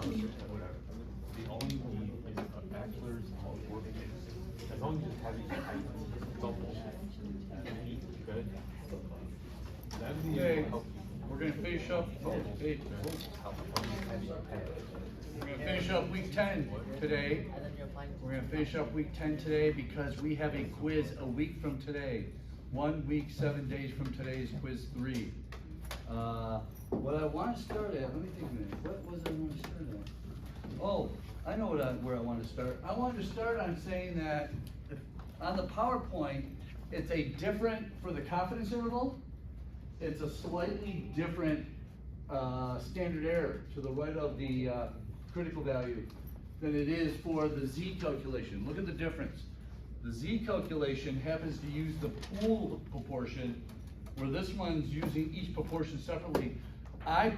college or whatever. The only need is a bachelor's of work experience. As long as you have these titles, it's all bullshit. Good? That means Okay, help you. we're gonna finish up, we're gonna finish up week 10 today. We're gonna finish up week 10 today because we have a quiz a week from today. 1 week, 7 days from today is quiz 3. What I want to start at, let me think a minute, what was I want to start at? Oh, I know where I want to start. I wanted to start on saying that on the PowerPoint, it's a different, for the confidence interval, it's a slightly different standard error to the right of the critical value than it is for the Z calculation. Look at the difference. The Z calculation happens to use the pooled proportion, where this one's using each proportion separately. I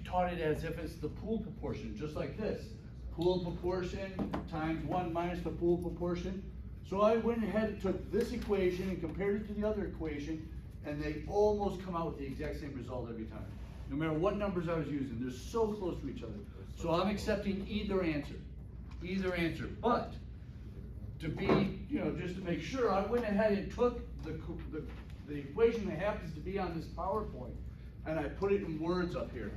taught it as if it's the pooled proportion, just like this. Pooled proportion times 1 minus the pooled proportion. So I went ahead and took this equation and compared it to the other equation, and they almost come out with the exact same result every time. No matter what numbers I was using, they're so close to each other. So I'm accepting either answer. But to be, just to make sure, I went ahead and took the equation that happens to be on this PowerPoint, and I put it in words up here.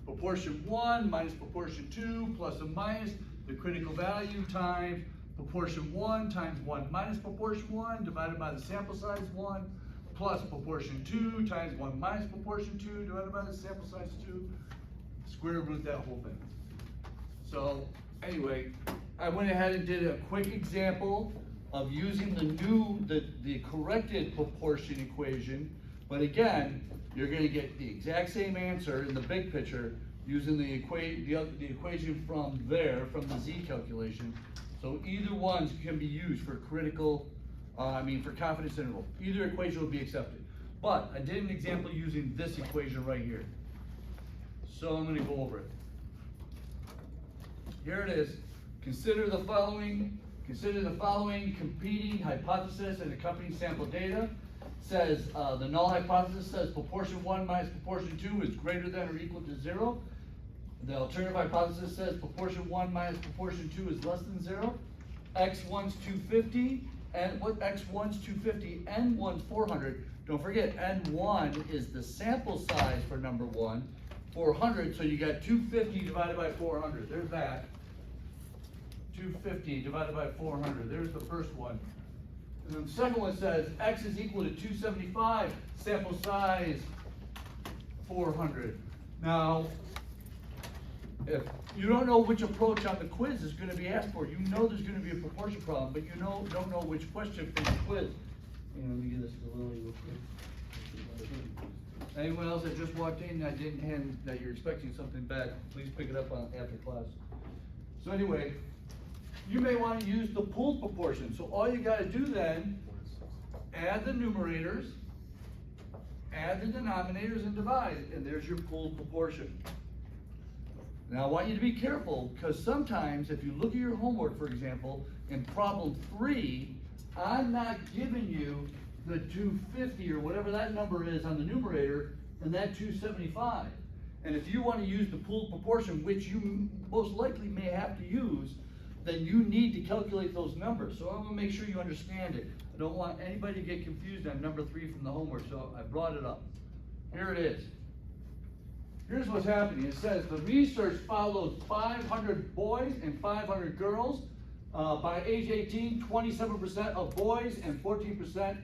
Proportion 1 minus proportion 2 plus or minus the critical value times proportion 1 times 1 minus proportion 1 divided by the sample size 1 plus proportion 2 times 1 minus proportion 2 divided by the sample size 2, square root that whole thing. So anyway, I went ahead and did a quick example of using the corrected proportion equation, but again, you're going to get the exact same answer in the big picture using the equation from the Z calculation. So either ones can be used for for confidence interval. Either equation will be accepted. But I did an example using this equation right here. So I'm going to go over it. Here it is. Consider the following competing hypothesis and accompanying sample data. Says the null hypothesis says proportion 1 minus proportion 2 is greater than or equal to 0. The alternative hypothesis says proportion 1 minus proportion 2 is less than 0. X1's 250, and what X1's 250, N1's 400. Don't forget, N1 is the sample size for number 1, 400, so you got 250 divided by 400. There's that. 250 divided by 400. There's the first one. And then the second one says X is equal to 275, sample size 400. Now, if you don't know which approach on the quiz is going to be asked for, you know there's going to be a proportion problem, but you don't know which question for the quiz. Let me give this to Lily real quick. Anyone else that just walked in that you're expecting something back, please pick it up after class. So anyway, you may want to use the pooled proportion. So all you got to do then, add the numerators, add the denominators, and divide, and there's your pooled proportion. Now I want you to be careful, because sometimes if you look at your homework, for example, in problem 3, I'm not giving you the 250 or whatever that number is on the numerator and that 275. And if you want to use the pooled proportion, which you most likely may have to use, then you need to calculate those numbers. So I'm going to make sure you understand it. I don't want anybody to get confused on number 3 from the homework, so I brought it up. Here it is. Here's what's happening. It says the research follows 500 boys and 500 girls. By age 18, 27% of boys and 14%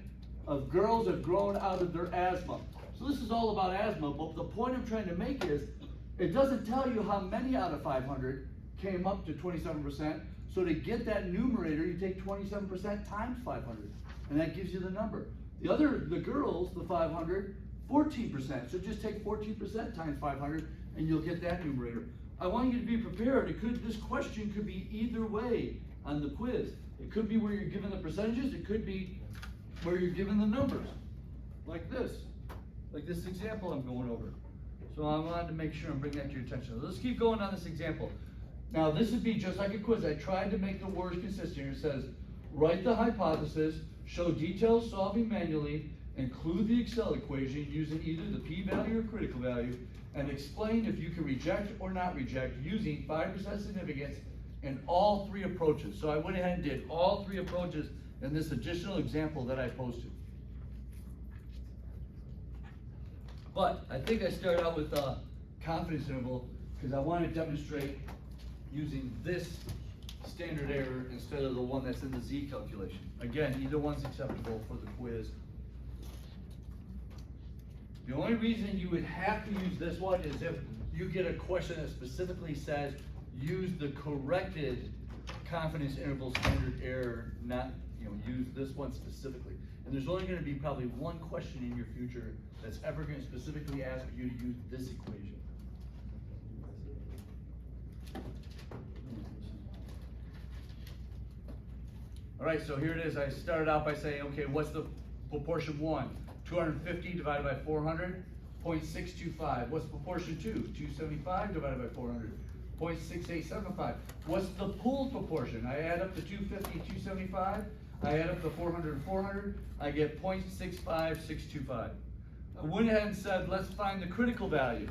of girls have grown out of their asthma. So this is all about asthma, but the point I'm trying to make is it doesn't tell you how many out of 500 came up to 27%. So to get that numerator, you take 27% times 500, and that gives you the number. The girls, the 500, 14%. So just take 14% times 500, and you'll get that numerator. I want you to be prepared. This question could be either way on the quiz. It could be where you're given the percentages. It could be where you're given the numbers, like this example I'm going over. So I wanted to make sure I'm bringing that to your attention. Let's keep going on this example. Now this would be just like a quiz. I tried to make the words consistent. It says, write the hypothesis, show detailed solving manually, Include the Excel equation using either the p-value or critical value, and explain if you can reject or not reject using 5% significance in all three approaches. So I went ahead and did all three approaches in this additional example that I posted. But I think I started out with a confidence interval because I want to demonstrate using this standard error instead of the one that's in the Z calculation. Again, either one's acceptable for the quiz. The only reason you would have to use this one is if you get a question that specifically says use the corrected confidence interval standard error, not, use this one specifically. And there's only going to be probably one question in your future that's ever going to specifically ask you to use this equation. All right, so here it is. I started out by saying, okay, what's the proportion 1? 250 divided by 400, 0.625. What's proportion 2? 275 divided by 400, 0.6875. What's the pooled proportion? I add up the 250, 275. I add up the 400 and 400. I get 0.65625. I went ahead and said, let's find the critical value.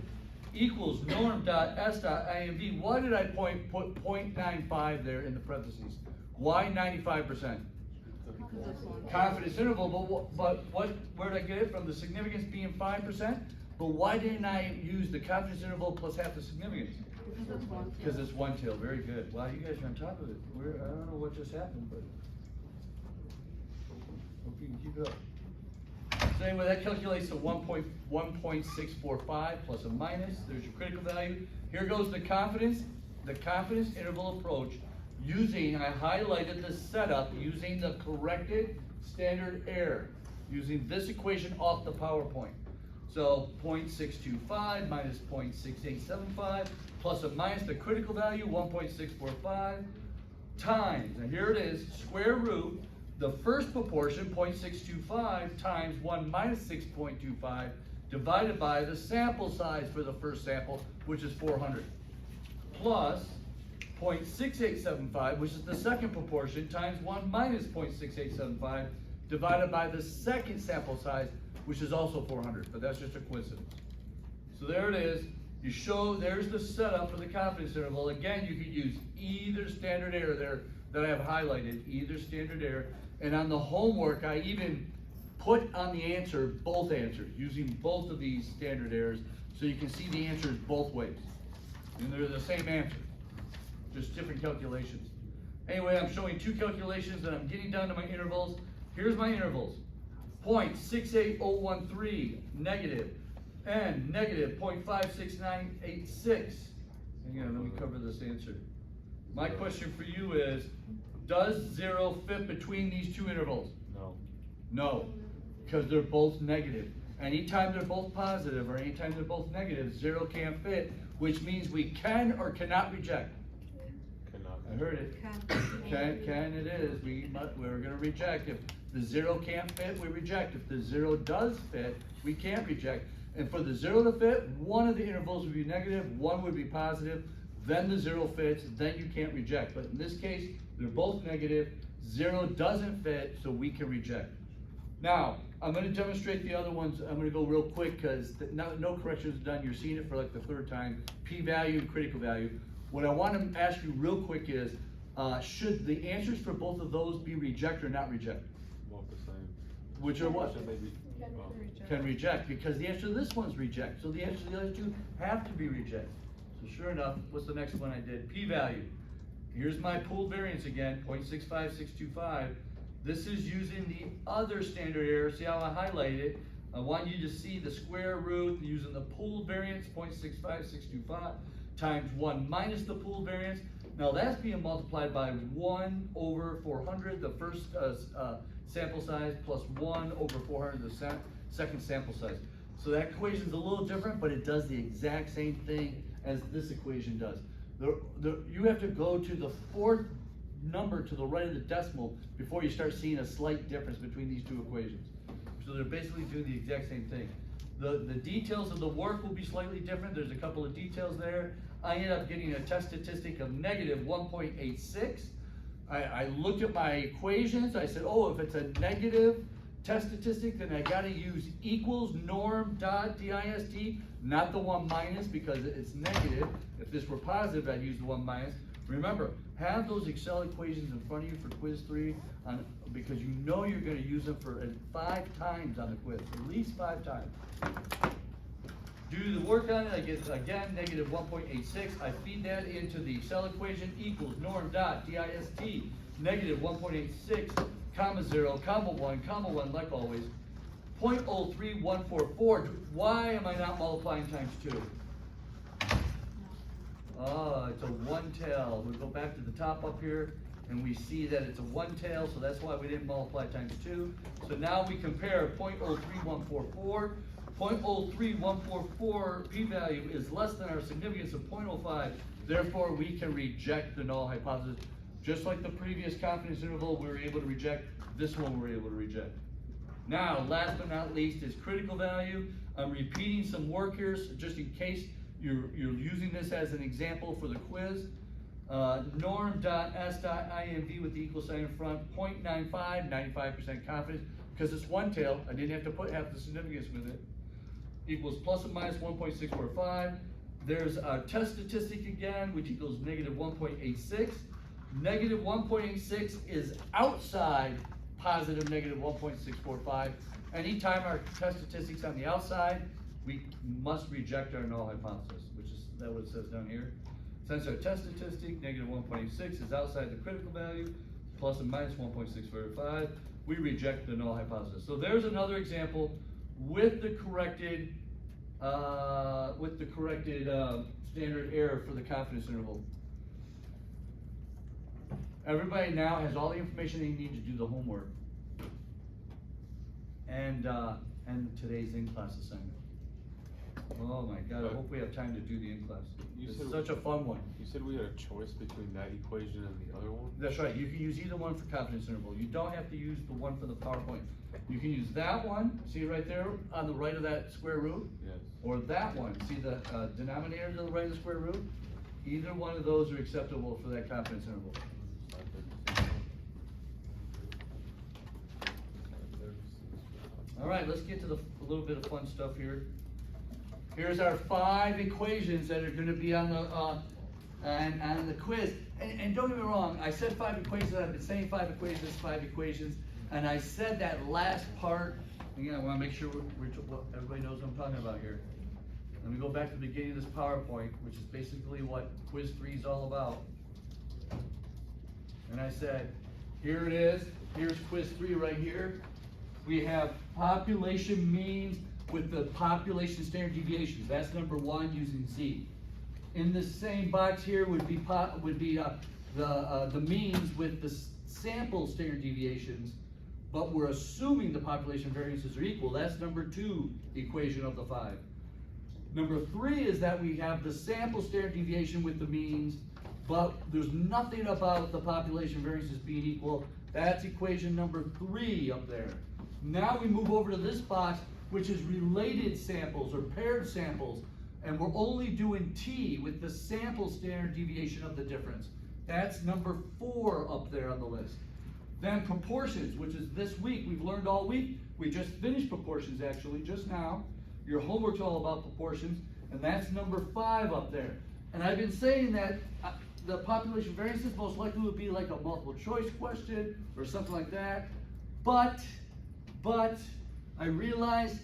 Equals norm.s.imv. Why did I put 0.95 there in the parentheses? Why 95%? Confidence interval, but where did I get it from? The significance being 5%? But why didn't I use the confidence interval plus half the significance? Because it's one tail. Very good. Wow, you guys are on top of it. I don't know what just happened, but hope you can keep it up. So anyway, that calculates to 1.645 plus or minus. There's your critical value. Here goes the confidence interval approach. I highlighted the setup using the corrected standard error, using this equation off the PowerPoint. So 0.625 minus 0.6875 plus or minus the critical value, 1.645, times, and here it is, square root, the first proportion, 0.625, times 1 minus 6.25, divided by the sample size for the first sample, which is 400, plus 0.6875, which is the second proportion, times 1 minus 0.6875, divided by the second sample size, which is also 400, but that's just a coincidence. So there it is. You show, there's the setup for the confidence interval. Again, you could use either standard error there that I have highlighted, either standard error. And on the homework, I even put on the answer both answers, using both of these standard errors, so you can see the answers both ways. And they're the same answer, just different calculations. Anyway, I'm showing two calculations and I'm getting down to my intervals. Here's my intervals. 0.68013 negative and negative 0.56986. Hang on, let me cover this answer. My question for you is, does 0 fit between these two intervals? No. No, because they're both negative. Anytime they're both positive or anytime they're both negative, 0 can't fit, which means we can or cannot reject. Cannot. I heard it. Can it is. We're going to reject. If the 0 can't fit, we reject. If the 0 does fit, we can't reject. And for the 0 to fit, one of the intervals would be negative, one would be positive, then the 0 fits, then you can't reject. But in this case, they're both negative, 0 doesn't fit, so we can reject. Now, I'm going to demonstrate the other ones. I'm going to go real quick because no corrections are done. You're seeing it for like the third time. P-value and critical value. What I want to ask you real quick is, should the answers for both of those be reject or not reject? Both the same. Which are what? Should they be, Can reject, because the answer to this one's reject. So the answer to the other two have to be reject. So sure enough, what's the next one I did? P-value. Here's my pooled variance again, 0.65625. This is using the other standard error. See how I highlighted it? I want you to see the square root using the pooled variance, 0.65625, times 1 minus the pooled variance. Now that's being multiplied by 1 over 400, the first sample size, plus 1 over 400, the second sample size. So that equation is a little different, but it does the exact same thing as this equation does. You have to go to the fourth number to the right of the decimal before you start seeing a slight difference between these two equations. So they're basically doing the exact same thing. The details of the work will be slightly different. There's a couple of details there. I ended up getting a test statistic of negative 1.86. I looked at my equations. I said, oh, if it's a negative test statistic, then I gotta use equals norm dot dist, not the 1 minus because it's negative. If this were positive, I'd use the 1 minus. Remember, have those Excel equations in front of you for quiz 3 because you know you're gonna use them for 5 times on the quiz, at least 5 times. Do the work on it, I get, again, negative 1.86. I feed that into the Excel equation, equals norm dot dist, negative 1.86, comma 0, comma 1, like always, 0.03144. Why am I not multiplying times 2? Oh, it's a 1 tail. We'll go back to the top up here, and we see that it's a 1 tail, so that's why we didn't multiply times 2. So now we compare 0.03144. 0.03144 p-value is less than our significance of 0.05. Therefore, we can reject the null hypothesis. Just like the previous confidence interval we were able to reject, this one we're able to reject. Now, last but not least is critical value. I'm repeating some work here, so just in case you're using this as an example for the quiz. Norm.s.inv with the equal sign in front, 0.95, 95% confidence. Because it's 1 tail, I didn't have to put half the significance with it. Equals plus or minus 1.645. There's our test statistic again, which equals negative 1.86. Negative 1.86 is outside positive negative 1.645. Anytime our test statistic's on the outside, we must reject our null hypothesis, which is that what it says down here. Since our test statistic, negative 1.86, is outside the critical value, plus or minus 1.645, we reject the null hypothesis. So there's another example with the corrected standard error for the confidence interval. Everybody now has all the information they need to do the homework and today's in-class assignment. Oh my God, I hope we have time to do the in-class. It's such a fun one. You said we had a choice between that equation and the other one? That's right, you can use either one for confidence interval. You don't have to use the one for the PowerPoint. You can use that one, see right there on the right of that square root? Yes. Or that one, see the denominator to the right of the square root? Either one of those are acceptable for that confidence interval. All right, let's get to a little bit of fun stuff here. Here's our 5 equations that are going to be on the quiz. And don't get me wrong, I said 5 equations. I've been saying 5 equations, and I said that last part. Again, I want to make sure everybody knows what I'm talking about here. Let me go back to the beginning of this PowerPoint, which is basically what quiz 3 is all about. And I said, here it is. Here's quiz 3 right here. We have population means with the population standard deviations. That's number 1 using Z. In the same box here would be the means with the sample standard deviations, but we're assuming the population variances are equal. That's number 2 equation of the 5. Number 3 is that we have the sample standard deviation with the means, but there's nothing about the population variances being equal. That's equation number 3 up there. Now we move over to this box, which is related samples or paired samples, and we're only doing T with the sample standard deviation of the difference. That's number 4 up there on the list. Then proportions, which is this week. We've learned all week. We just finished proportions actually just now. Your homework's all about proportions, and that's number 5 up there. And I've been saying that the population variances most likely would be like a multiple choice question or something like that. But I realized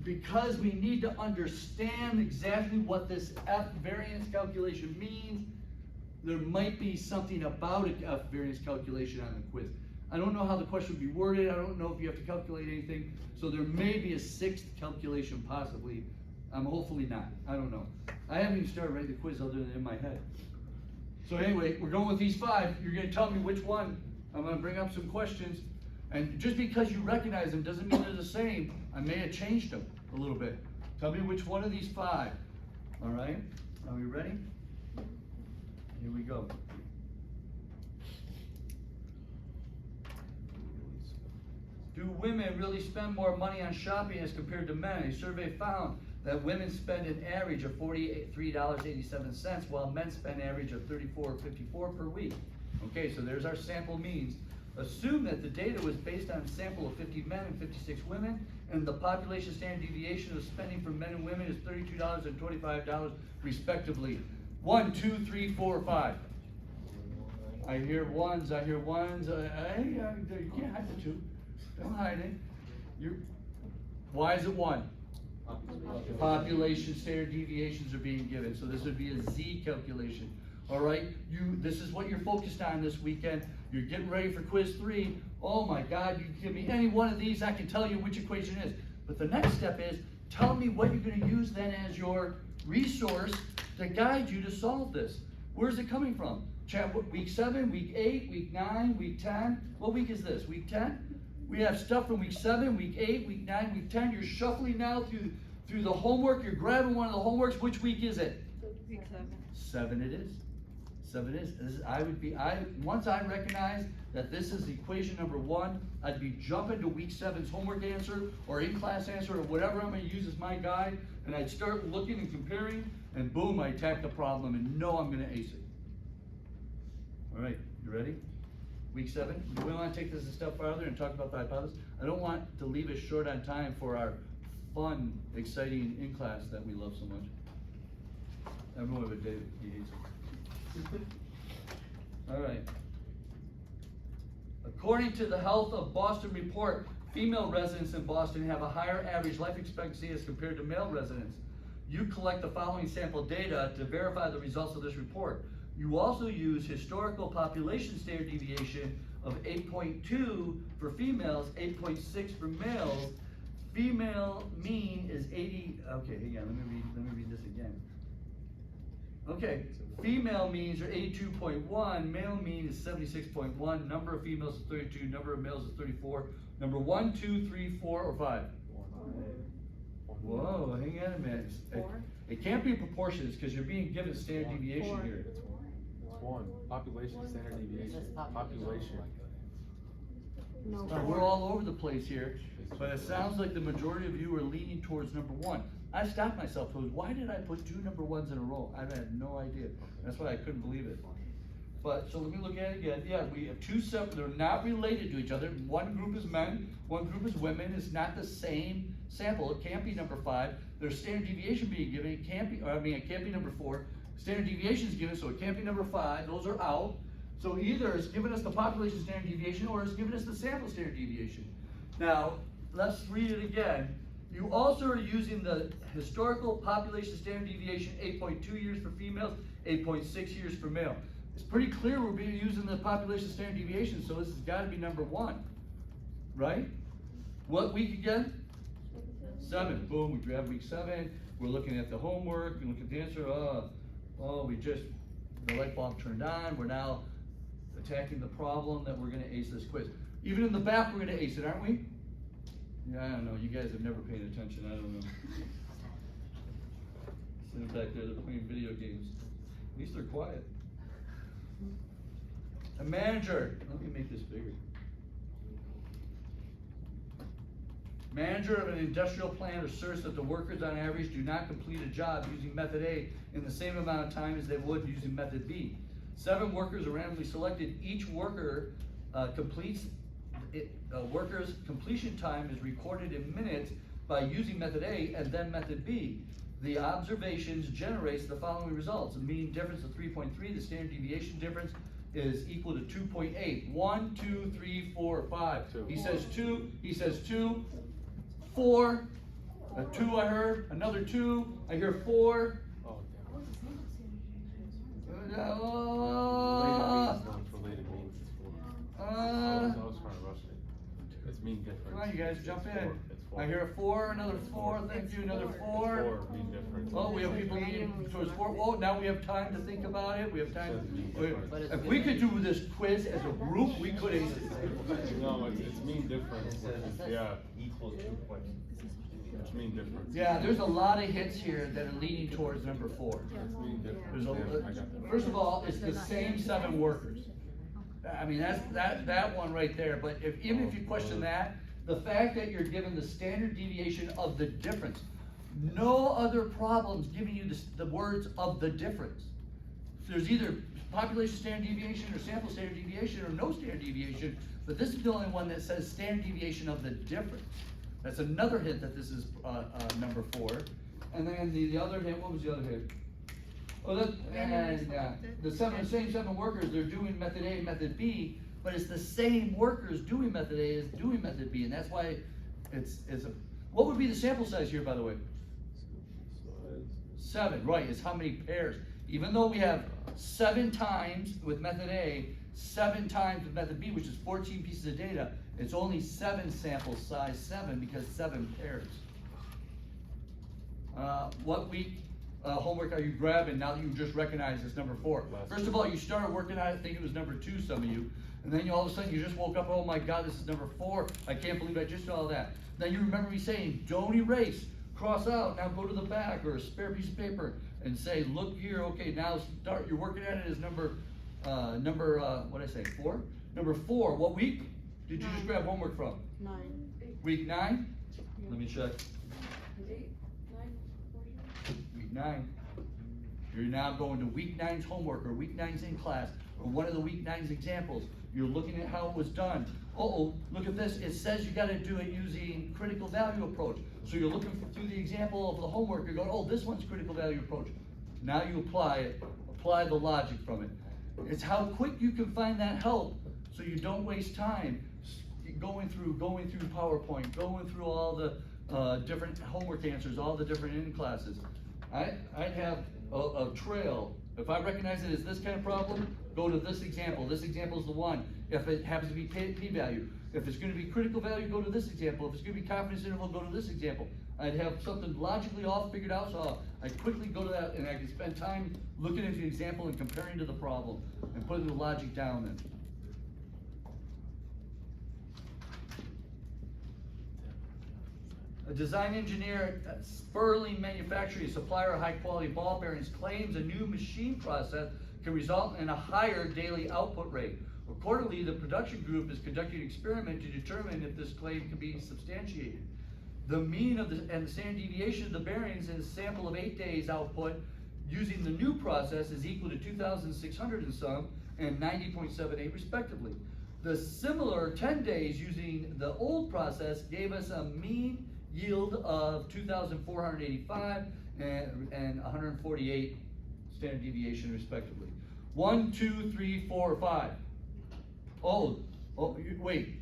because we need to understand exactly what this F variance calculation means, there might be something about an F variance calculation on the quiz. I don't know how the question would be worded. I don't know if you have to calculate anything. So there may be a 6th calculation possibly. Hopefully not. I don't know. I haven't even started writing the quiz other than in my head. So anyway, we're going with these 5. You're going to tell me which one. I'm going to bring up some questions. And just because you recognize them doesn't mean they're the same. I may have changed them a little bit. Tell me which one of these 5. All right? Are we ready? Here we go. Do women really spend more money on shopping as compared to men? A survey found that women spend an average of $43.87, while men spend an average of $34.54 per week. Okay, so there's our sample means. Assume that the data was based on a sample of 50 men and 56 women, and the population standard deviation of spending for men and women is $32 and $25 respectively. 1, 2, 3, 4, 5. I hear ones. You can't hide the two. Don't hide it. Why is it 1? Population standard deviations are being given, so this would be a Z calculation. All right, this is what you're focused on this weekend. You're getting ready for quiz 3. Oh my God, you can give me any one of these, I can tell you which equation it is. But the next step is, tell me what you're gonna use then as your resource to guide you to solve this. Where's it coming from? Week 7, week 8, week 9, week 10. What week is this, week 10? We have stuff from week 7, week 8, week 9, week 10. You're shuffling now through the homework. You're grabbing one of the homeworks. Which week is it? Week 7. 7 it is. 7 it is. Once I recognize that this is equation number 1, I'd be jumping to week 7's homework answer or in-class answer or whatever I'm going to use as my guide, and I'd start looking and comparing, and boom, I attack the problem and know I'm going to ace it. All right, you ready? Week 7. Do we want to take this a step farther and talk about the hypothesis? I don't want to leave us short on time for our fun, exciting in-class that we love so much. Everyone would David, he hates it. All right. According to the Health of Boston report, female residents in Boston have a higher average life expectancy as compared to male residents. You collect the following sample data to verify the results of this report. You also use historical population standard deviation of 8.2 for females, 8.6 for males. Female mean is 80, okay, hang on, let me read this again. Okay, female means are 82.1, male mean is 76.1, number of females is 32, number of males is 34. Number 1, 2, 3, 4, or 5? Whoa, hang on a minute. It can't be proportions because you're being given standard deviation here. It's 1. Population standard deviation. Population. No. We're all over the place here, but it sounds like the majority of you are leaning towards number 1. I stopped myself, why did I put 2 number 1s in a row? I had no idea. That's why I couldn't believe it. But, so let me look at it again. Yeah, we have 2 separate, they're not related to each other. One group is men, one group is women. It's not the same sample. It can't be number 5. There's standard deviation being given. It can't be, it can't be number 4. Standard deviation is given, so it can't be number 5. Those are out. So either it's given us the population standard deviation or it's given us the sample standard deviation. Now, let's read it again. You also are using the historical population standard deviation, 8.2 years for females, 8.6 years for male. It's pretty clear we're using the population standard deviation, so this has got to be number 1, right? What week again? 7. Boom, we grab week 7. We're looking at the homework, we look at the answer. The light bulb turned on. We're now attacking the problem that we're going to ace this quiz. Even in the back, we're going to ace it, aren't we? Yeah, I don't know. You guys have never paid attention. I don't know. Sitting back there, they're playing video games. At least they're quiet. A manager. Let me make this bigger. Manager of an industrial plant asserts that the workers on average do not complete a job using method A in the same amount of time as they would using method B. 7 workers are randomly selected. Each worker worker's completion time is recorded in minutes by using method A and then method B. The observations generates the following results. The mean difference of 3.3, the standard deviation difference is equal to 2.8. 1, 2, 3, 4, 5. 2. He says 2, he says 2, 4, a 2 I heard, another 2, I hear 4. It's mean difference. Come on, you guys, jump in. I hear a 4, another 4, thank you, another 4. 4, mean difference. Oh, we have people leaning towards 4. Oh, now we have time to think about it. We have time. If we could do this quiz as a group, we could ace it. No, it's mean difference. Yeah. Equals 2 points. It's mean difference. Yeah, there's a lot of hits here that are leaning towards number 4. It's mean difference. First of all, it's the same 7 workers. I mean, that's that one right there. But even if you question that, the fact that you're given the standard deviation of the difference, no other problems giving you the words of the difference. There's either population standard deviation or sample standard deviation or no standard deviation. but this is the only one that says standard deviation of the difference. That's another hint that this is, number 4. And then the other hint, what was the other hint? Oh, that, and, the same 7 workers, they're doing method A, method B, but it's the same workers doing method A as doing method B, and that's why it's a, what would be the sample size here, by the way? 7, right, is how many pairs. Even though we have 7 times with method A, 7 times with method B, which is 14 pieces of data, it's only 7 sample size 7 because 7 pairs. What week homework are you grabbing now that you just recognized it's number 4? First of all, you started working on it thinking it was number 2, some of you, and then all of a sudden you just woke up, oh my God, this is number 4. I can't believe I just saw that. Then you remember me saying, don't erase, cross out, now go to the back or a spare piece of paper and say, look here, okay, now start, you're working at it as number, what did I say, 4? Number 4, what week did you just grab homework from? 9. Week 9? Let me check. 8, 9, 14. Week 9. You're now going to week 9's homework or week 9's in class or one of the week 9's examples. You're looking at how it was done. Uh-oh, look at this. It says you gotta do it using critical value approach. So you're looking through the example of the homework, you're going, oh, this one's critical value approach. Now you apply it, apply the logic from it. It's how quick you can find that help so you don't waste time going through PowerPoint, going through all the different homework answers, all the different in classes. I'd have a trail. If I recognize it as this kind of problem, go to this example. This example is the one. If it happens to be p-value. If it's going to be critical value, go to this example. If it's going to be confidence interval, go to this example. I'd have something logically all figured out, so I'd quickly go to that and I could spend time looking at the example and comparing to the problem and putting the logic down then. A design engineer at Sperling Manufacturing, a supplier of high quality ball bearings, claims a new machine process can result in a higher daily output rate. Accordingly, the production group is conducting an experiment to determine if this claim can be substantiated. The mean of and the standard deviation of the bearings in a sample of 8 days output using the new process is equal to 2,600 and some and 90.78 respectively. The similar 10 days using the old process gave us a mean yield of 2,485 and 148 standard deviation respectively. 1, 2, 3, 4, 5. Wait.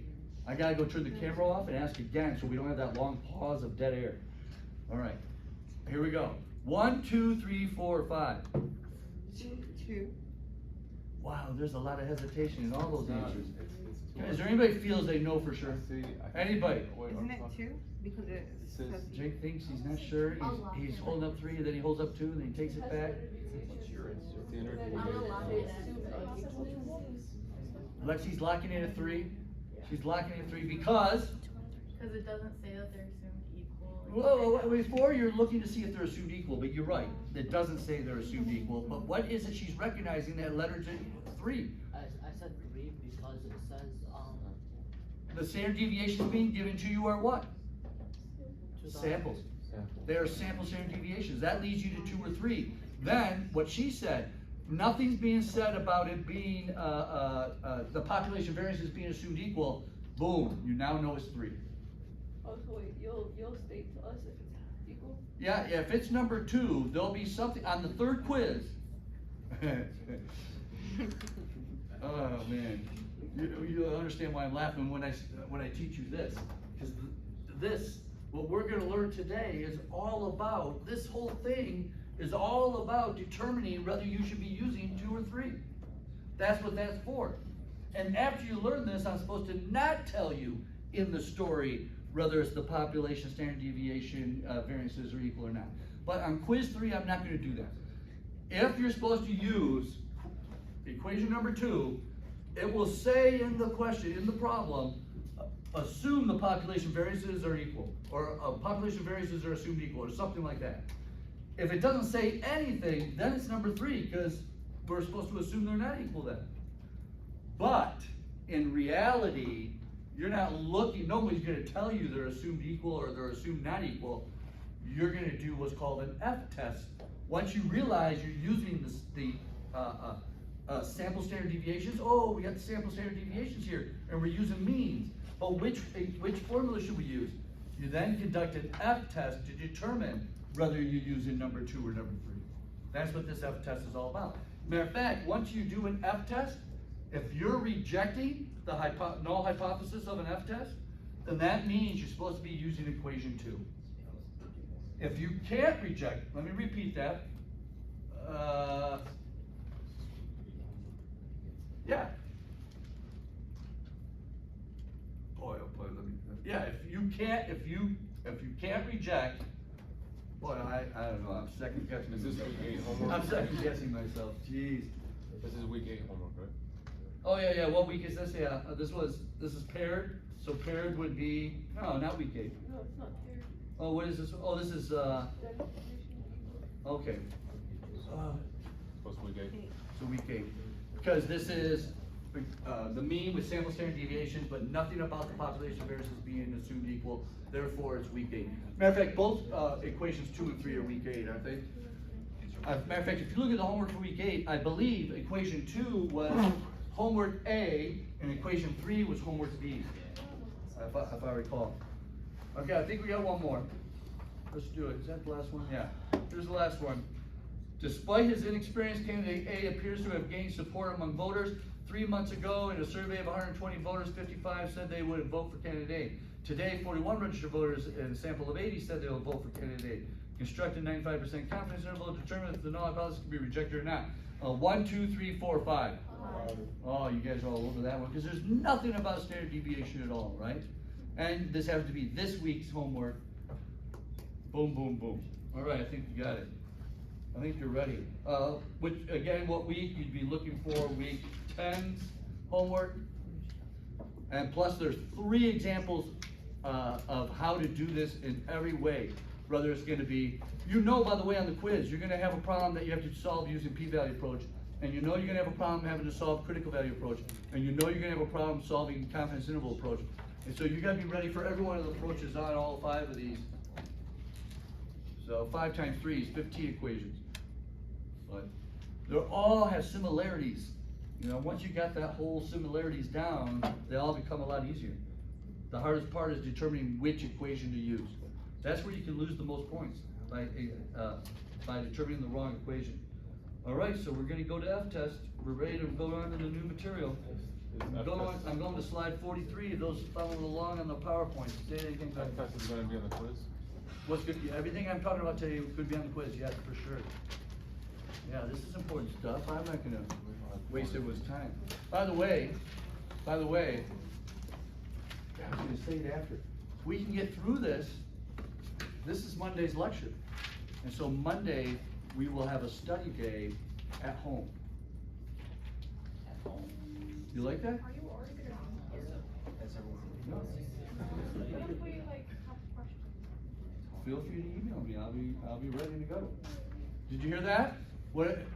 I gotta go turn the camera off and ask again so we don't have that long pause of dead air. All right, here we go. 1, 2, 3, 4, 5. 2. Wow, there's a lot of hesitation in all those answers. Is there anybody who feels they know for sure? Anybody? Isn't it 2? Because it says Jake thinks he's not sure. He's holding up 3 and then he holds up 2 and then he takes it back. What's your answer? Lexi's locking in at 3. She's locking in at 3 because. Because it doesn't say that they're assumed equal. Whoa, before you're looking to see if they're assumed equal, but you're right. It doesn't say they're assumed equal. But what is it she's recognizing that led her to 3? I said 3 because it says, The standard deviations being given to you are what? 2000. Samples. They are sample standard deviations. That leads you to 2 or 3. Then, what she said, nothing's being said about it being, the population variance is being assumed equal. Boom, you now know it's 3. Oh, so wait, you'll state to us if it's equal? Yeah, if it's number 2, there'll be something, on the 3rd quiz. Oh man, you'll understand why I'm laughing when I teach you this. Because this, what we're gonna learn today is all about, this whole thing is all about determining whether you should be using 2 or 3. That's what that's for. And after you learn this, I'm supposed to not tell you in the story whether it's the population standard deviation variances are equal or not. But on quiz 3, I'm not gonna do that. If you're supposed to use equation number 2, it will say in the question, in the problem, assume the population variances are equal, or population variances are assumed equal, or something like that. If it doesn't say anything, then it's number 3, because we're supposed to assume they're not equal then. But in reality, you're not looking, nobody's gonna tell you they're assumed equal or they're assumed not equal. You're gonna do what's called an F test. Once you realize you're using sample standard deviations, oh, we got the sample standard deviations here, and we're using means. But which formula should we use? You then conduct an F-test to determine whether you're using number 2 or number 3. That's what this F-test is all about. Matter of fact, once you do an F-test, if you're rejecting the null hypothesis of an F-test, then that means you're supposed to be using equation 2. If you can't reject, let me repeat that. Yeah. Boy, oh boy, let me. Yeah, if you can't reject, boy, I don't know. I'm second guessing. Is this myself. week 8 homework? I'm second guessing myself. Jeez. This is week 8 homework, right? Oh yeah. What week is this? Yeah, this is paired. So paired would be not week 8. No, it's not fair. Oh, what is this? Oh, this is okay. Supposed to be week 8. So week 8, because this is the mean with sample standard deviations, but nothing about the population variances being assumed equal. Therefore, it's week 8. Matter of fact, both equations 2 and 3 are week 8, aren't they? Matter of fact, if you look at the homework for week 8, I believe equation 2 was homework A, and equation 3 was homework B, if I recall. Okay, I think we got one more. Let's do it. Is that the last one? Yeah. Here's the last one. Despite his inexperience, candidate A appears to have gained support among voters. 3 months ago, in a survey of 120 voters, 55 said they would vote for candidate A. Today, 41 registered voters in a sample of 80 said they will vote for candidate A. Construct a 95% confidence interval to determine if the null hypothesis can be rejected or not. 1, 2, 3, 4, 5. Oh, you guys are all over that one, because there's nothing about standard deviation at all, right? And this happens to be this week's homework. Boom, boom, boom. All right, I think you got it. I think you're ready. Which, again, what week you'd be looking for? Week 10's homework. And plus there's 3 examples of how to do this in every way. Whether it's gonna be, by the way, on the quiz, you're gonna have a problem that you have to solve using p-value approach. And you're gonna have a problem having to solve critical value approach. And you're gonna have a problem solving confidence interval approach. And so you gotta be ready for every one of the approaches on all 5 of these. So 5 times 3 is 15 equations. But they all have similarities. Once you got that whole similarities down, they all become a lot easier. The hardest part is determining which equation to use. That's where you can lose the most points, by determining the wrong equation. All right, so we're gonna go to F-test. We're ready to go on to the new material. I'm going to slide 43, those following along on the PowerPoint. Say anything. F-test is going to be on the quiz? What's good? Everything I'm talking about today could be on the quiz, yes, for sure. Yeah, this is important stuff. I'm not gonna waste everyone's time. By the way, I was gonna say it after. If we can get through this is Monday's lecture. And so Monday, we will have a study day at home. You like that? Are you already gonna be here? No. What if we have questions? Feel free to email me. I'll be ready to go. Did you hear that?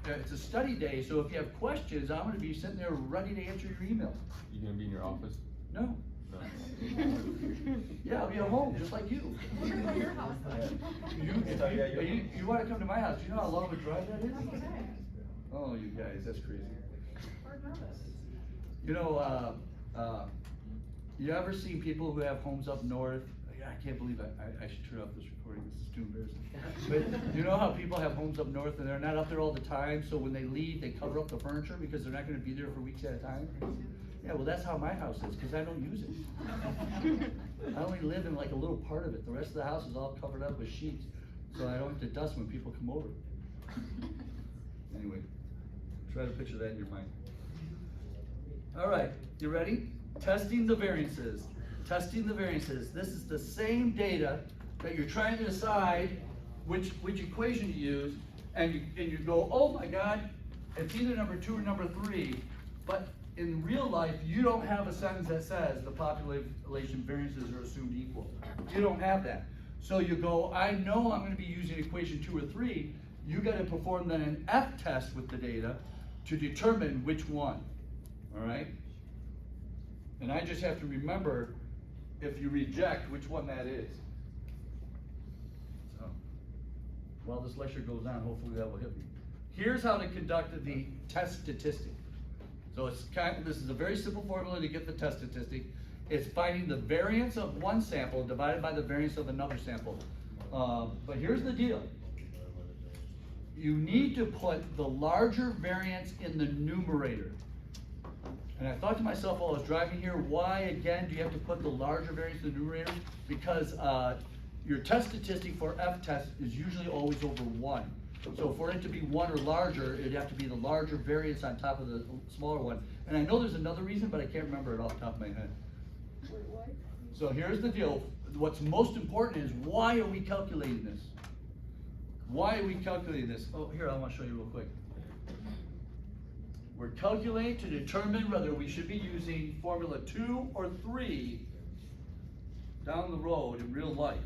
It's a study day, so if you have questions, I'm gonna be sitting there ready to answer your email. You gonna be in your office? No. No. Yeah, I'll be at home, just like you. We're gonna go to your house then. You wanna come to my house? Do you know how long of a drive that is? Oh, you guys, that's crazy. We're nervous. You ever seen people who have homes up north? I can't believe I should turn off this recording, this is too embarrassing. But you know how people have homes up north and they're not up there all the time, so when they leave, they cover up the furniture because they're not gonna be there for weeks at a time? Yeah, well, that's how my house is, because I don't use it. I only live in like a little part of it. The rest of the house is all covered up with sheets, so I don't have to dust when people come over. Anyway, try to picture that in your mind. All right, you ready? Testing the variances. Testing the variances. This is the same data that you're trying to decide which equation to use, and you go, oh my God, it's either number 2 or number 3, but in real life, you don't have a sentence that says the population variances are assumed equal. You don't have that. So you go, I know I'm gonna be using equation 2 or 3, you gotta perform then an F-test with the data to determine which one, all right? And I just have to remember, if you reject, which one that is. So, while this lecture goes on, hopefully that will help you. Here's how to conduct the test statistic. So this is a very simple formula to get the test statistic. It's finding the variance of one sample divided by the variance of another sample. But here's the deal. You need to put the larger variance in the numerator. And I thought to myself while I was driving here, why again do you have to put the larger variance in the numerator? Because your test statistic for F-test is usually always over 1. So for it to be 1 or larger, it'd have to be the larger variance on top of the smaller one. And I know there's another reason, but I can't remember it off the top of my head. Wait, what? So here's the deal. What's most important is, why are we calculating this? Why are we calculating this? Oh, here, I want to show you real quick. We're calculating to determine whether we should be using formula 2 or 3 down the road in real life.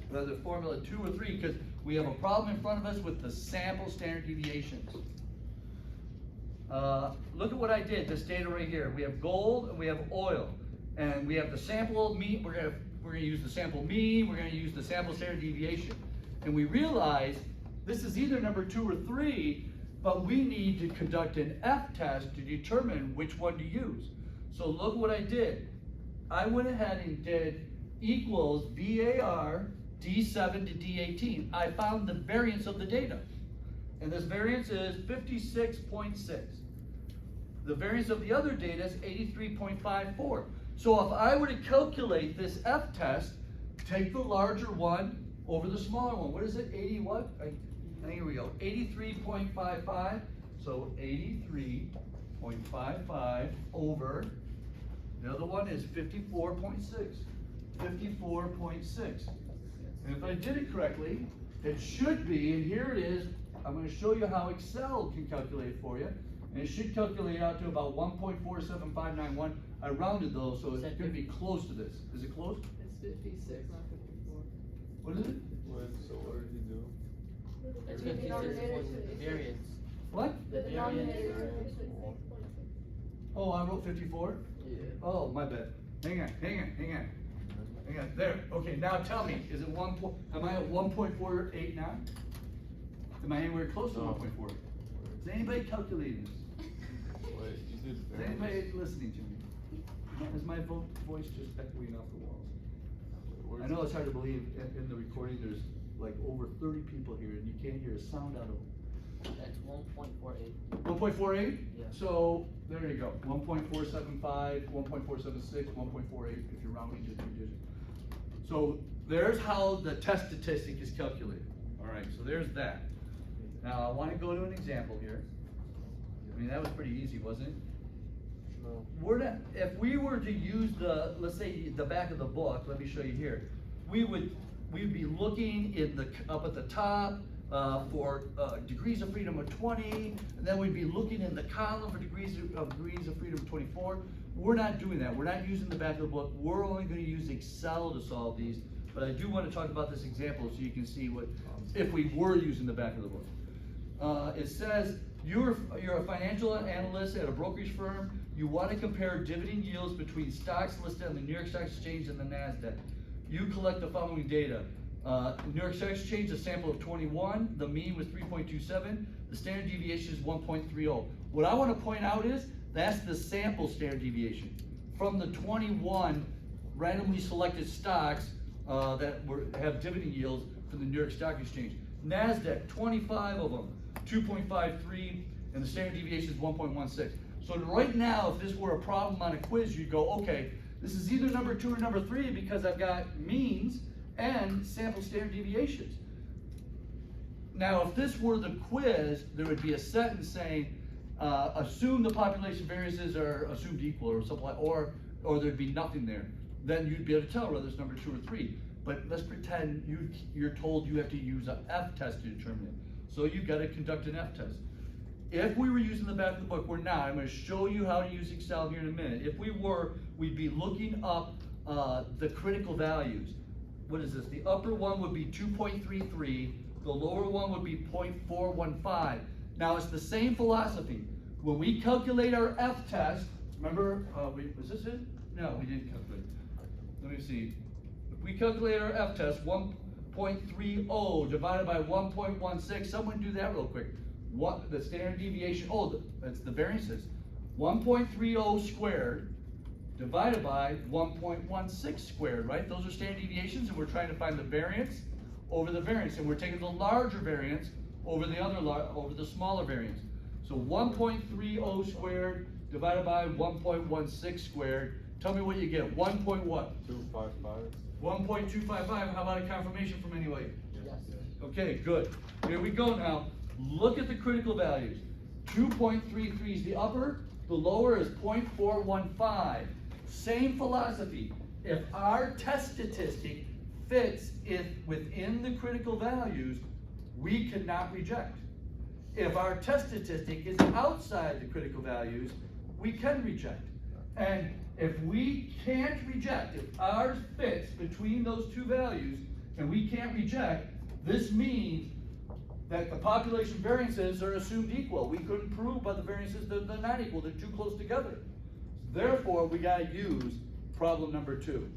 Whether formula 2 or 3, because we have a problem in front of us with the sample standard deviations. Look at what I did, this data right here. We have gold and we have oil. And we have the sample mean, we're gonna use the sample mean, we're gonna use the sample standard deviation. And we realize this is either number 2 or 3, but we need to conduct an F-test to determine which one to use. So look what I did. I went ahead and did equals VAR D7 to D18. I found the variance of the data. And this variance is 56.6. The variance of the other data is 83.54. So if I were to calculate this F-test, take the larger one over the smaller one. What is it? 80 what? Here we go. 83.55. So 83.55 over, the other one is 54.6. 54.6. And if I did it correctly, it should be, and here it is, I'm going to show you how Excel can calculate it for you. And it should calculate out to about 1.47591. I rounded those, so it's going to be close to this. Is it close? It's 56, not 54. What is it? So what did he do? It's 56 was the variance. What? The denominator is variance. 56.6. Oh, I wrote 54? Yeah. Oh, my bad. Hang on. There. Okay, now tell me, is it am I at 1.48 now? Am I anywhere close to 1.4? Is anybody calculating this? Wait, you did Is anybody listening to me? Is my voice just echoing off the walls? I know it's hard to believe in the recording there's like over 30 people here and you can't hear a sound out of them. That's 1.48. 1.48? Yeah. So there you go. 1.475, 1.476, 1.48 if you're rounding to 2 digits. So there's how the test statistic is calculated. All right, so there's that. Now I want to go to an example here. I mean, that was pretty easy, wasn't it? No. If we were to use let's say the back of the book, let me show you here. We'd be looking up at the top for degrees of freedom of 20, and then we'd be looking in the column for degrees of freedom of 24. We're not doing that. We're not using the back of the book. We're only going to use Excel to solve these. But I do want to talk about this example so you can see what if we were using the back of the book. It says you're a financial analyst at a brokerage firm. You want to compare dividend yields between stocks listed on the New York Stock Exchange and the NASDAQ. You collect the following data. New York Stock Exchange, a sample of 21, the mean was 3.27, the standard deviation is 1.30. What I want to point out is, that's the sample standard deviation. From the 21 randomly selected stocks that have dividend yields from the New York Stock Exchange. NASDAQ, 25 of them, 2.53, and the standard deviation is 1.16. So right now, if this were a problem on a quiz, you'd go, okay, this is either number 2 or number 3 because I've got means and sample standard deviations. Now, if this were the quiz, there would be a sentence saying, assume the population variances are assumed equal or something like, or there'd be nothing there. Then you'd be able to tell whether it's number 2 or 3. But let's pretend you're told you have to use an F-test to determine it. So you've got to conduct an F-test. If we were using the back of the book, we're not. I'm going to show you how to use Excel here in a minute. If we were, we'd be looking up the critical values. What is this? The upper one would be 2.33. The lower one would be 0.415. Now it's the same philosophy. When we calculate our F-test, remember, was this it? No, we didn't calculate. Let me see. If we calculate our F-test, 1.30 divided by 1.16, someone do that real quick. What the standard deviation, that's the variances. 1.30 squared divided by 1.16 squared, right? Those are standard deviations, and we're trying to find the variance over the variance, and we're taking the larger variance over the over the smaller variance. So 1.30 squared divided by 1.16 squared. Tell me what you get. 255. 1.255. How about a confirmation from anybody? Yes. Okay, good. Here we go now. Look at the critical values. 2.33 is the upper, the lower is 0.415. Same philosophy. If our test statistic fits within the critical values, we cannot reject. If our test statistic is outside the critical values, we can reject. And if we can't reject, if ours fits between those two values and we can't reject, this means that the population variances are assumed equal. We couldn't prove by the variances that they're not equal, they're too close together. Therefore, we gotta use problem number 2,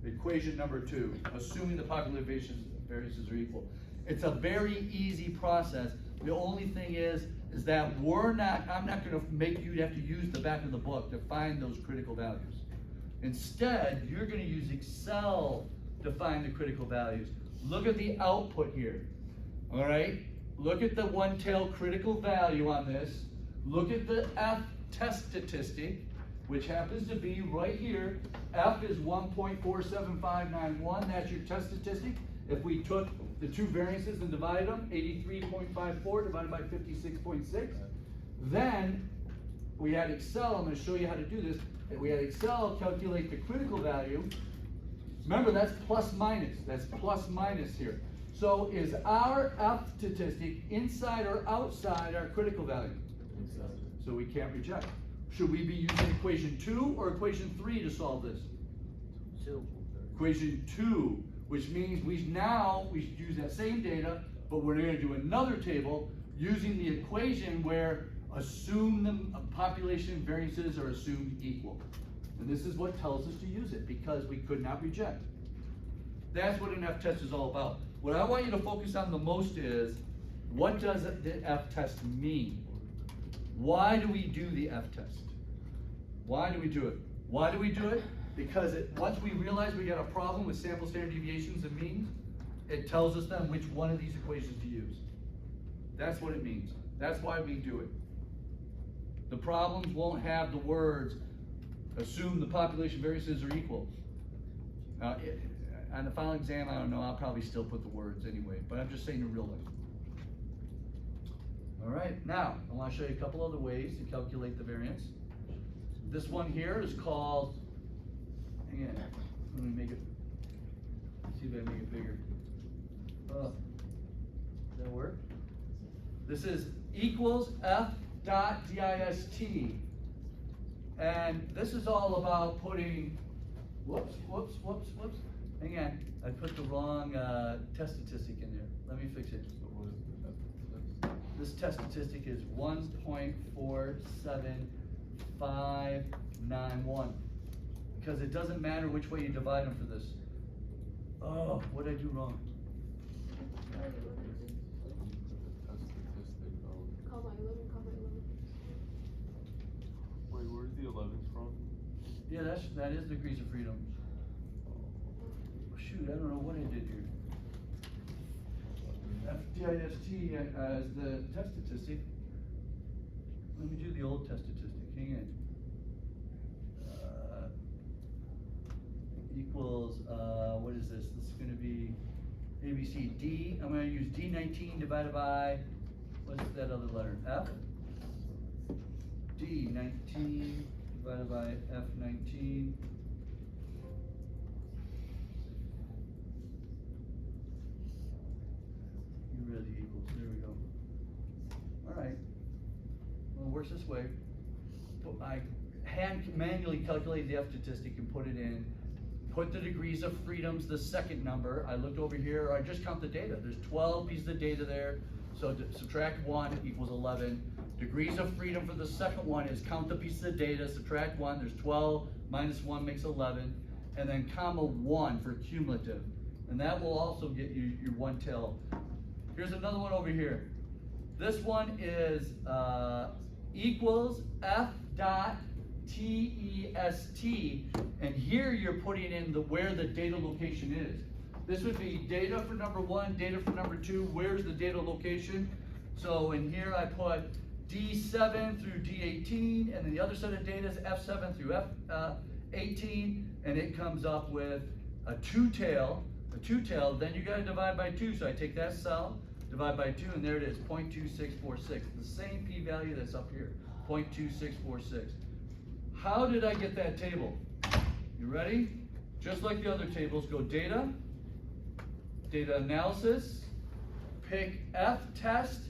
equation number 2, assuming the population variances are equal. It's a very easy process. The only thing is that I'm not gonna make you have to use the back of the book to find those critical values. Instead, you're gonna use Excel to find the critical values. Look at the output here, all right? Look at the one-tail critical value on this. Look at the F test statistic, which happens to be right here. F is 1.47591, that's your test statistic. If we took the two variances and divided them, 83.54 divided by 56.6, then we had Excel, I'm gonna show you how to do this. We had Excel calculate the critical value. Remember, that's plus minus here. So is our F statistic inside or outside our critical value? So we can't reject. Should we be using equation 2 or equation 3 to solve this? 2. Equation 2, which means we use that same data, but we're gonna do another table using the equation where assume the population variances are assumed equal. And this is what tells us to use it, because we could not reject. That's what an F test is all about. What I want you to focus on the most is, what does the F test mean? Why do we do the F test? Why do we do it? Why do we do it? Because once we realize we got a problem with sample standard deviations and means, it tells us then which one of these equations to use. That's what it means. That's why we do it. The problems won't have the words, assume the population variances are equal. On the final exam, I don't know, I'll probably still put the words anyway, but I'm just saying in real life. All right, now, I want to show you a couple other ways to calculate the variance. This one here is called, hang on, let me make it, see if I make it bigger. Does that work? This is equals F dot dist. And this is all about putting, whoops. Hang on, I put the wrong test statistic in there. Let me fix it. This test statistic is 1.47591. Because it doesn't matter which way you divide them for this. Oh, what did I do wrong? Wait, where's the 11s from? Yeah, that is degrees of freedom. Shoot, I don't know what I did here. FDIST as the test statistic. Let me do the old test statistic. Hang on. Equals, what is this? This is going to be ABC D. I'm going to use D19 divided by, what's that other letter? F? D19 divided by F19. Really equals, there we go. All right, well, it works this way. I manually calculated the F statistic and put it in, put the degrees of freedoms, the second number. I looked over here, I just count the data. There's 12 pieces of data there, so to subtract 1 equals 11. Degrees of freedom for the second one is count the pieces of data, subtract 1, there's 12, minus 1 makes 11, and then comma 1 for cumulative. And that will also get you your one tail. Here's another one over here. This one is equals F dot TEST, and here you're putting in where the data location is. This would be data for number 1, data for number 2, where's the data location? So in here I put D7 through D18, and then the other set of data is F7 through F18, and it comes up with a two-tail, then you gotta divide by 2, so I take that cell, divide by 2, and there it is, 0.2646, the same p-value that's up here, 0.2646. How did I get that table? You ready? Just like the other tables, go data, data analysis, pick F test,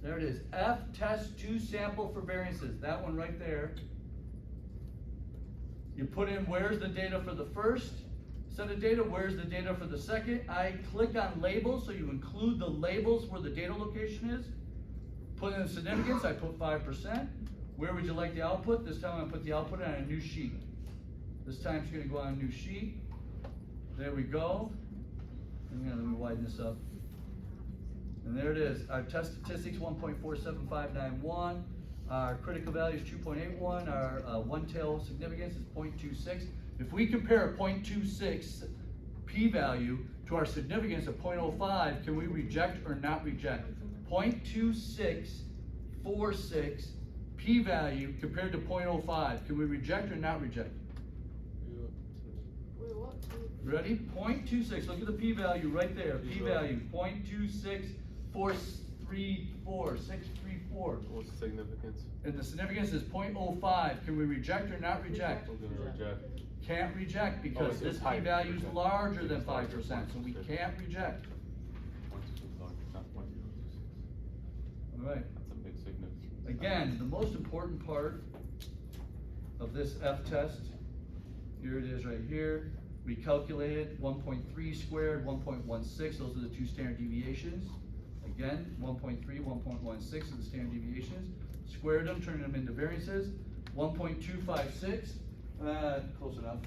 there it is, F test 2 sample for variances, that one right there. You put in where's the data for the first set of data, where's the data for the second. I click on labels, so you include the labels where the data location is. Put in the significance, I put 5%. Where would you like the output? This time I'm gonna put the output on a new sheet. This time it's gonna go on a new sheet. There we go. Let me widen this up. And there it is. Our test statistics 1.47591. Our critical value is 2.81. Our one-tail significance is 0.26. If we compare a 0.26 p-value to our significance of 0.05, can we reject or not reject? 0.2646 p-value compared to 0.05, can we reject or not reject? Wait, what? Ready? 0.26, look at the p-value right there, p-value, 0.26434, What's the significance? And the significance is 0.05, can we reject or not reject? I'm gonna reject. Can't reject because it's this high. p-value is larger than It's larger. 5%, so we can't reject. 0.2 large, not 0.26. All right. That's a big significance. Again, the most important part of this F test, here it is right here. We calculated 1.3 squared, 1.16, those are the 2 standard deviations. Again, 1.3, 1.16 are the standard deviations. Squared them, turned them into variances. 1.256, close enough.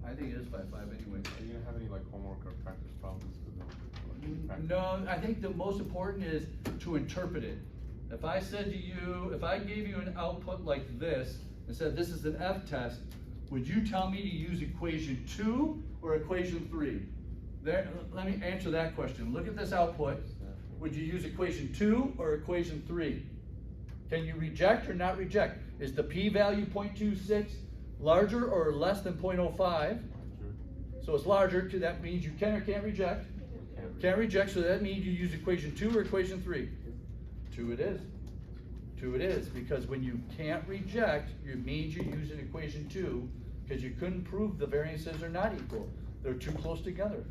I think it is 5.5 anyway. Are you gonna have any like homework or practice problems with them? No, I think the most important is to interpret it. If I said to you, if I gave you an output like this and said this is an F test, would you tell me to use equation 2 or equation 3? There, let me answer that question. Look at this output. Would you use equation 2 or equation 3? Can you reject or not reject? Is the p-value 0.26 larger or less than 0.05? So it's larger, that means you can or can't reject. Can't reject, so that means you use equation 2 or equation 3? 2 it is. 2 it is, because when you can't reject, it means you're using equation 2, because you couldn't prove the variances are not equal. They're too close together.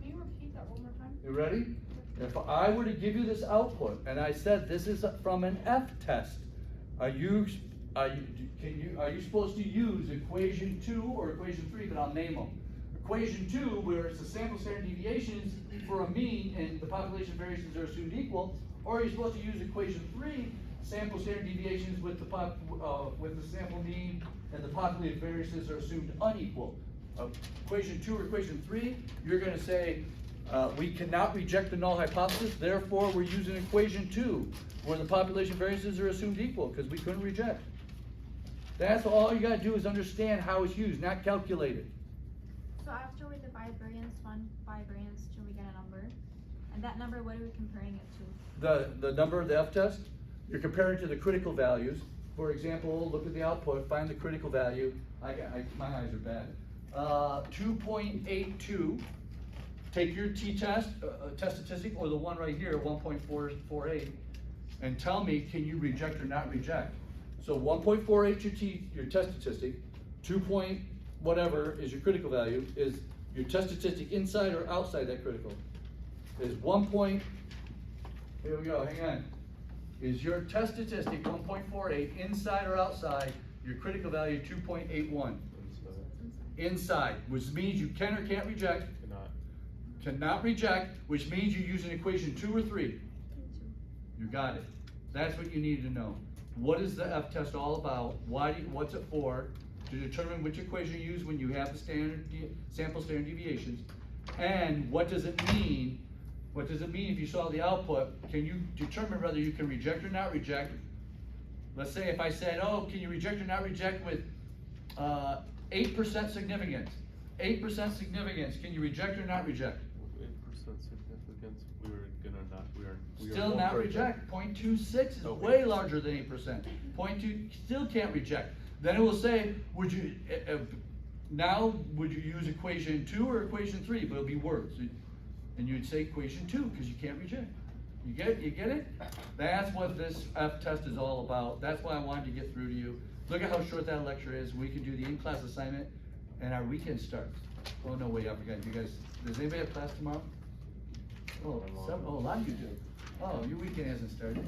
Can you repeat that one more time? You ready? If I were to give you this output, and I said this is from an F test, are you supposed to use equation 2 or equation 3, but I'll name them. Equation 2, where it's the sample standard deviations for a mean and the population variances are assumed equal, or are you supposed to use equation 3, sample standard deviations with the sample mean and the populated variances are assumed unequal? Equation 2 or equation 3, you're gonna say, we cannot reject the null hypothesis, therefore we're using equation 2, where the population variances are assumed equal, because we couldn't reject. That's all you gotta do is understand how it's used, not calculate it. So after we divide variance 1 by variance 2, we get a number. And that number, what are we comparing it to? The number of the F test, you're comparing to the critical values. For example, look at the output, find the critical value. My eyes are bad. 2.82. Take your t-test, test statistic, or the one right here, 1.448, and tell me, can you reject or not reject? So 1.48 your test statistic, 2 point whatever is your critical value, is your test statistic inside or outside that critical? Is 1 point, here we go, hang on. Is your test statistic 1.48 inside or outside your critical value 2.81? Inside, which means you can or can't reject. Cannot reject, which means you use an equation 2 or 3. You got it. That's what you need to know. What is the F test all about? What's it for? To determine which equation you use when you have the sample standard deviations. And what does it mean? What does it mean if you saw the output? Can you determine whether you can reject or not reject Let's say if I said, oh, can you reject or not reject with 8% significance? 8% significance, can you reject or not reject? 8% significance, we are Still not reject. 0.26 is Okay. way larger than 8%. 0.2 still can't reject. Then it will say, would you now would you use equation 2 or equation 3? But it'll be words, and you'd say equation 2 because you can't reject. You get it? That's what this F test is all about. That's why I wanted to get through to you. Look at how short that lecture is. We can do the in-class assignment, and our weekend starts. Oh no, wait, I forgot. You guys, does anybody have class tomorrow? Oh, a lot of you do. Oh, your weekend hasn't started.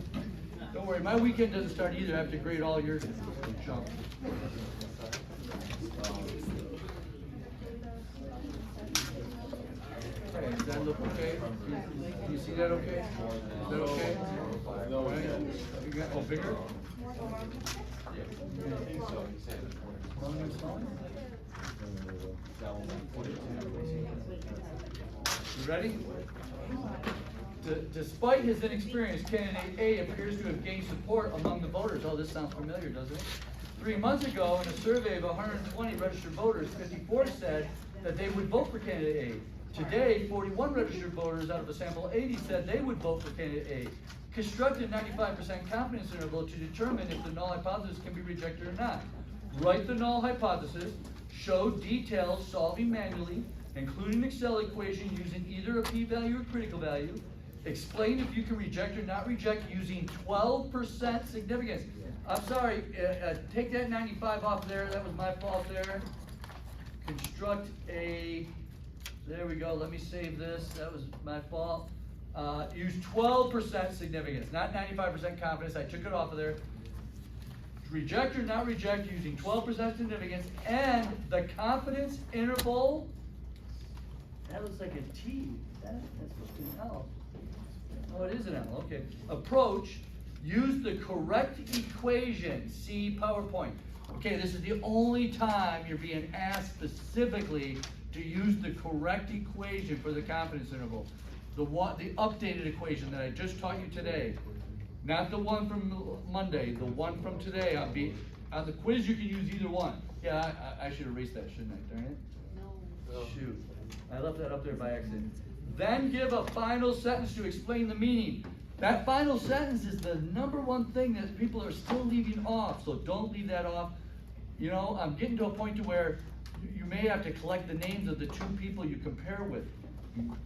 Don't worry, my weekend doesn't start either. I have to grade all your junk. Okay, does that look okay? Do you see that okay? Is that okay? Right? You got, oh, bigger? Smaller and smaller? You ready? Despite his inexperience, candidate A appears to have gained support among the voters. Oh, this sounds familiar, doesn't it? 3 months ago, in a survey of 120 registered voters, 54 said that they would vote for candidate A. Today, 41 registered voters out of a sample of 80 said they would vote for candidate A. Constructed 95% confidence interval to determine if the null hypothesis can be rejected or not. Write the null hypothesis, show details solving manually, including an Excel equation using either a p-value or critical value. Explain if you can reject or not reject using 12% significance. I'm sorry, take that 95 off there, that was my fault there. Construct a, there we go, let me save this, that was my fault. Use 12% significance, not 95% confidence, I took it off of there. Reject or not reject using 12% significance, and the confidence interval, that looks like a T, that's supposed to be an L. Oh, it is an L, okay. Approach, use the correct equation, see PowerPoint. Okay, this is the only time you're being asked specifically to use the correct equation for the confidence interval. The updated equation that I just taught you today. Not the one from Monday, the one from today. On the quiz, you can use either one. Yeah, I should erase that, shouldn't I? Darn it. No. Shoot. I left that up there by accident. Then give a final sentence to explain the meaning. That final sentence is the #1 thing that people are still leaving off, so don't leave that off. You know, I'm getting to a point to where you may have to collect the names of the 2 people you compare with.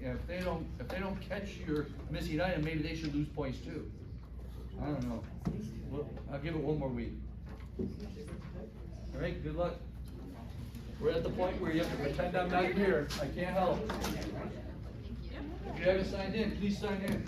If they don't catch your missing item, maybe they should lose points too. I don't know. Well, I'll give it 1 more week. All right, good luck. We're at the point where you have to pretend I'm not here. I can't help. If you haven't signed in, please sign in.